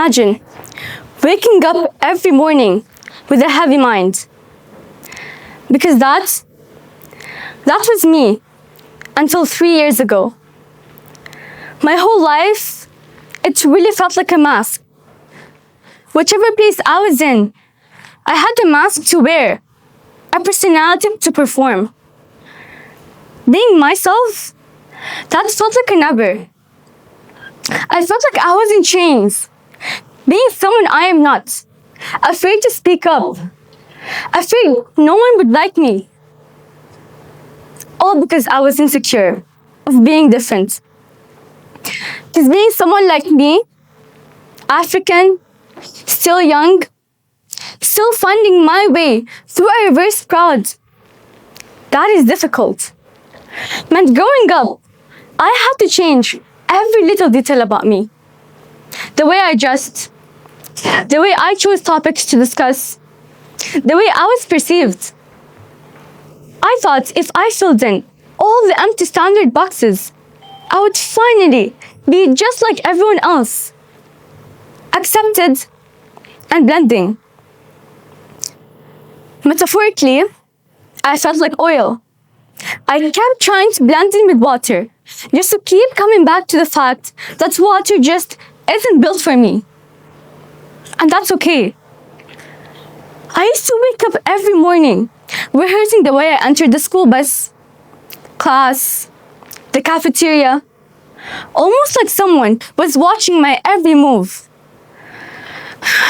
imagine waking up every morning with a heavy mind. Because that was me until 3 years ago. My whole life, it really felt like a mask. Whichever place I was in, I had a mask to wear, a personality to perform. Being myself, that felt like a number. I felt like I was in chains, being someone I am not, afraid to speak up, afraid no one would like me. All because I was insecure of being different. Because being someone like me, African, still young, still finding my way through a reverse crowd, that is difficult. Meant growing up, I had to change every little detail about me. The way I dressed, the way I chose topics to discuss, the way I was perceived. I thought if I filled in all the empty standard boxes, I would finally be just like everyone else, accepted and blending. Metaphorically, I felt like oil. I kept trying to blend in with water, just to keep coming back to the fact that water just isn't built for me. And that's okay. I used to wake up every morning rehearsing the way I entered the school bus, class, the cafeteria, almost like someone was watching my every move.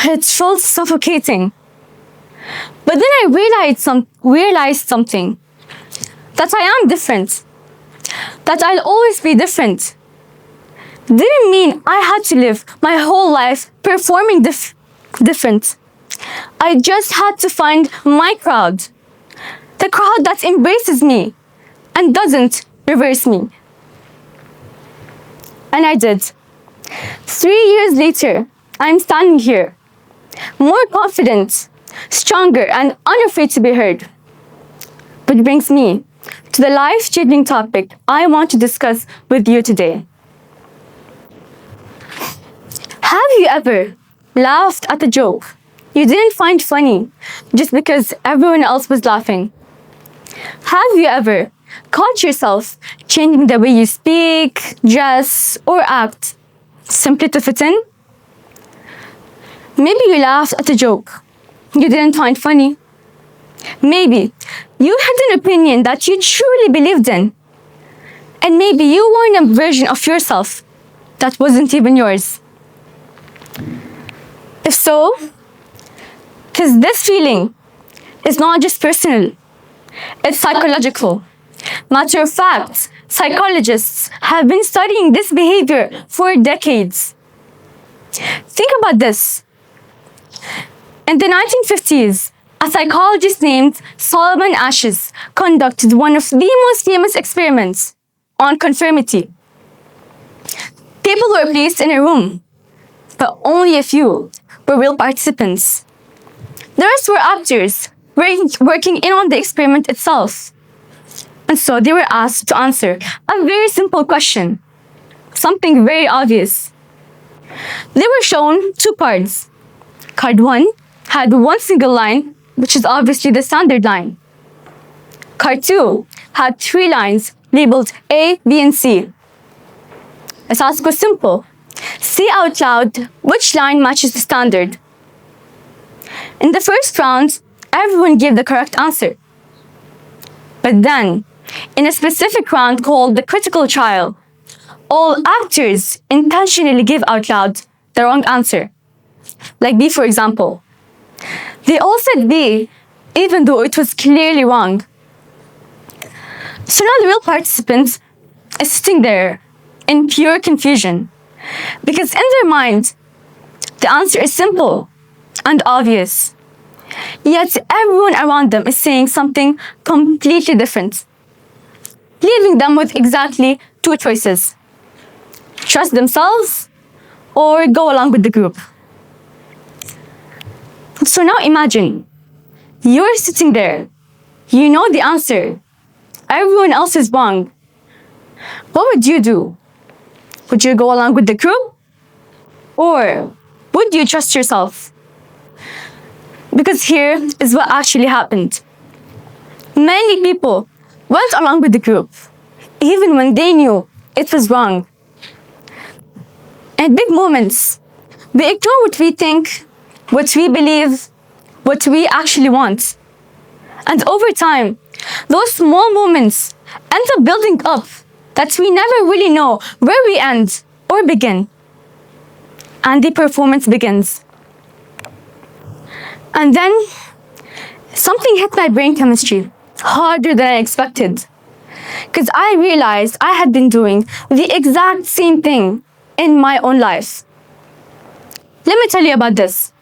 It felt suffocating. But then I realized something. That I am different. That I'll always be different. Didn't mean I had to live my whole life performing different. I just had to find my crowd. The crowd that embraces me and doesn't reverse me. And I did. 3 years later, I'm standing here, more confident, stronger, and unafraid to be heard. Which brings me to the life-changing topic I want to discuss with you today. Have you ever laughed at a joke you didn't find funny just because everyone else was laughing? Have you ever caught yourself changing the way you speak, dress, or act simply to fit in? Maybe you laughed at a joke you didn't find funny. Maybe you had an opinion that you truly believed in. And maybe you were in a version of yourself that wasn't even yours. If so, because this feeling is not just personal, it's psychological. Matter of fact, psychologists have been studying this behavior for decades. Think about this. In the 1950s, a psychologist named Solomon Asch conducted one of the most famous experiments on conformity. People were placed in a room, but only a few were real participants. The rest were actors working in on the experiment itself. And so they were asked to answer a very simple question, something very obvious. They were shown 2 cards. Card 1 had one single line, which is obviously the standard line. Card 2 had 3 lines labeled A, B, and C. The task was simple. Say out loud which line matches the standard. In the first round, everyone gave the correct answer. But then, in a specific round called the critical trial, all actors intentionally gave out loud the wrong answer. Like B, for example. They all said B, even though it was clearly wrong. So now the real participant is sitting there in pure confusion. Because in their mind, the answer is simple and obvious. Yet everyone around them is saying something completely different, leaving them with exactly 2 choices. Trust themselves or go along with the group. So now imagine, you're sitting there, you know the answer, everyone else is wrong. What would you do? Would you go along with the group? Or would you trust yourself? Because here is what actually happened. Many people went along with the group, even when they knew it was wrong. In big moments, we ignore what we think, what we believe, what we actually want. And over time, those small moments end up building up that we never really know where we end or begin. And the performance begins. And then something hit my brain chemistry harder than I expected. Because I realized I had been doing the exact same thing in my own life. Let me tell you about this.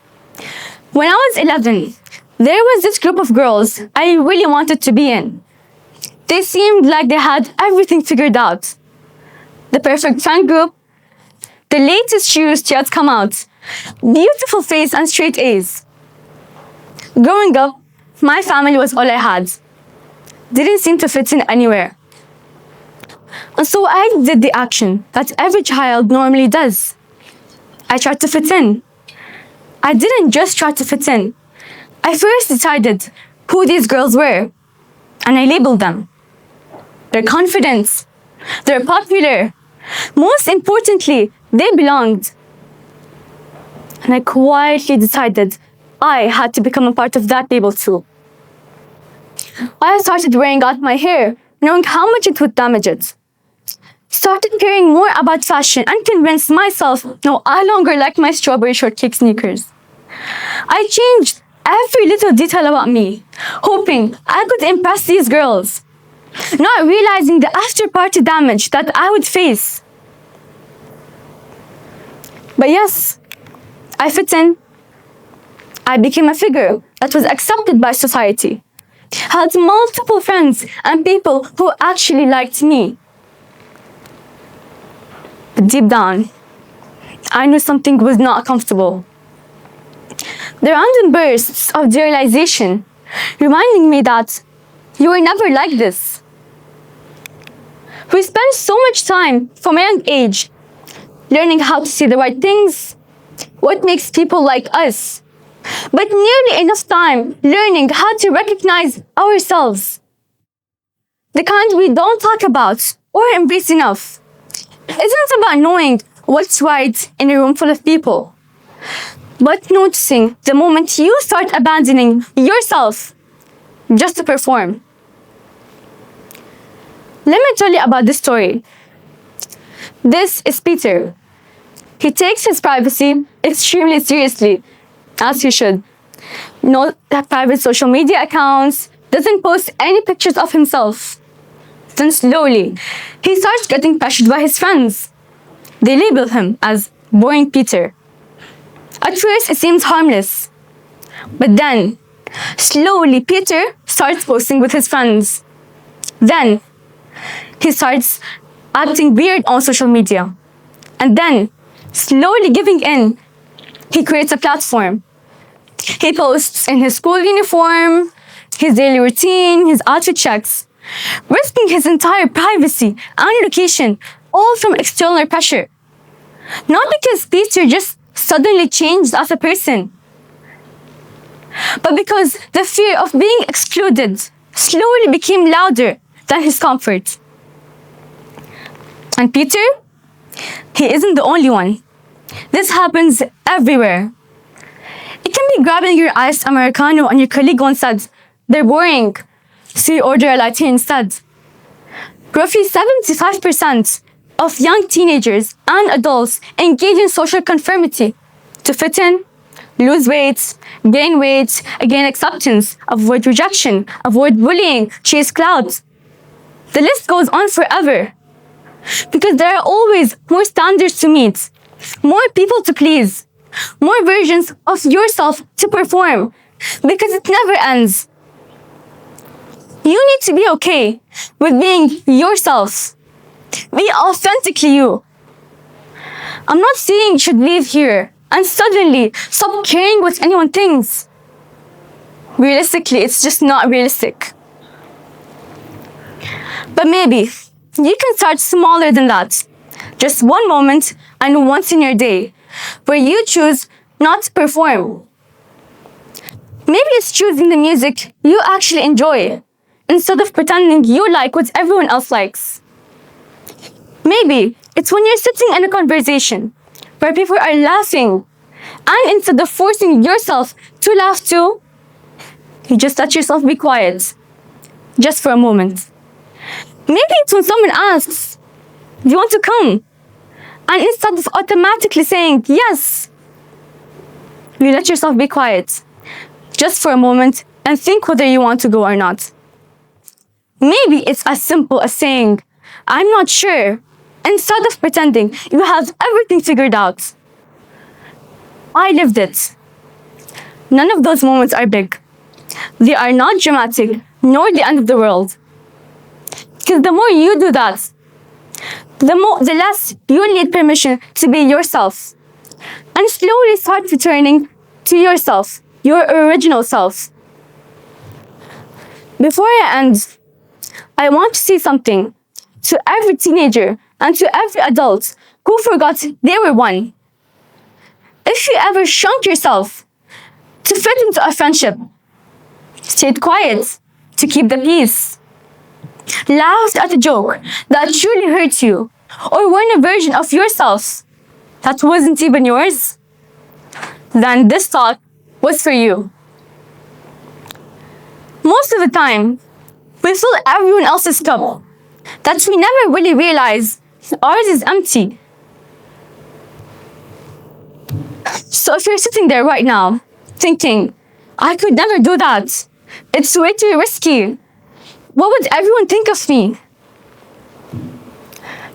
When I was 11, there was this group of girls I really wanted to be in. They seemed like they had everything figured out. The perfect friend group, the latest shoes to yet come out, beautiful face and straight A's. Growing up, my family was all I had. Didn't seem to fit in anywhere. And so I did the action that every child normally does. I tried to fit in. I didn't just try to fit in. I first decided who these girls were, and I labeled them. They're confident. They're popular. Most importantly, they belonged. And I quietly decided I had to become a part of that label too. I started wearing out my hair, knowing how much it would damage it. Started caring more about fashion and convinced myself no, I longer like my strawberry shortcake sneakers. I changed every little detail about me, hoping I could impress these girls, not realizing the after-party damage that I would face. But yes, I fit in. I became a figure that was accepted by society, had multiple friends and people who actually liked me. But deep down, I knew something was not comfortable. The random bursts of realization reminding me that you were never like this. We spend so much time from a young age learning how to say the right things, what makes people like us, but nearly enough time learning how to recognize ourselves. The kind we don't talk about or embrace enough. Isn't about knowing what's right in a room full of people, but noticing the moment you start abandoning yourself just to perform. Let me tell you about this story. This is Peter. He takes his privacy extremely seriously, as he should. No private social media accounts, doesn't post any pictures of himself. Then slowly, he starts getting pressured by his friends. They label him as Boring Peter. At first, it seems harmless. But then, slowly, Peter starts posting with his friends. Then, he starts acting weird on social media. And then, slowly giving in, he creates a platform. He posts in his school uniform, his daily routine, his outfit checks, risking his entire privacy and location, all from external pressure. Not because Peter just suddenly changed as a person, but because the fear of being excluded slowly became louder than his comfort. And Peter, he isn't the only one. This happens everywhere. It can be grabbing your iced Americano and your colleague once said, "They're boring, so you order a latte instead." Roughly 75% of young teenagers and adults engage in social conformity to fit in, lose weight, gain acceptance, avoid rejection, avoid bullying, chase clout. The list goes on forever. Because there are always more standards to meet, more people to please, more versions of yourself to perform, because it never ends. You need to be okay with being yourself. Be authentically you. I'm not saying you should leave here and suddenly stop caring what anyone thinks. Realistically, it's just not realistic. But maybe you can start smaller than that. Just one moment and once in your day where you choose not to perform. Maybe it's choosing the music you actually enjoy instead of pretending you like what everyone else likes. Maybe it's when you're sitting in a conversation where people are laughing, and instead of forcing yourself to laugh too, you just let yourself be quiet, just for a moment. Maybe it's when someone asks, "Do you want to come?" And instead of automatically saying yes, you let yourself be quiet, just for a moment, and think whether you want to go or not. Maybe it's as simple as saying, "I'm not sure," instead of pretending you have everything figured out. I lived it. None of those moments are big. They are not dramatic, nor the end of the world. Because the more you do that, the less you need permission to be yourself. And slowly start returning to yourself, your original self. Before I end, I want to say something to every teenager and to every adult who forgot they were one. If you ever shrunk yourself to fit into a friendship, stayed quiet to keep the peace, laughed at a joke that truly hurt you, or worn a version of yourself that wasn't even yours, then this talk was for you. Most of the time, we fill everyone else's cup that we never really realize ours is empty. So if you're sitting there right now thinking, "I could never do that, it's way too risky, what would everyone think of me?"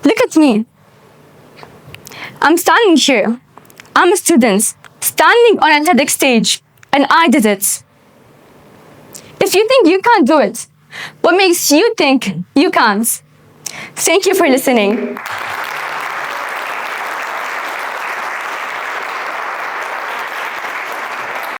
Look at me. I'm standing here. I'm a student, standing on a TEDx stage, and I did it. If you think you can't do it, what makes you think you can't? Thank you for listening.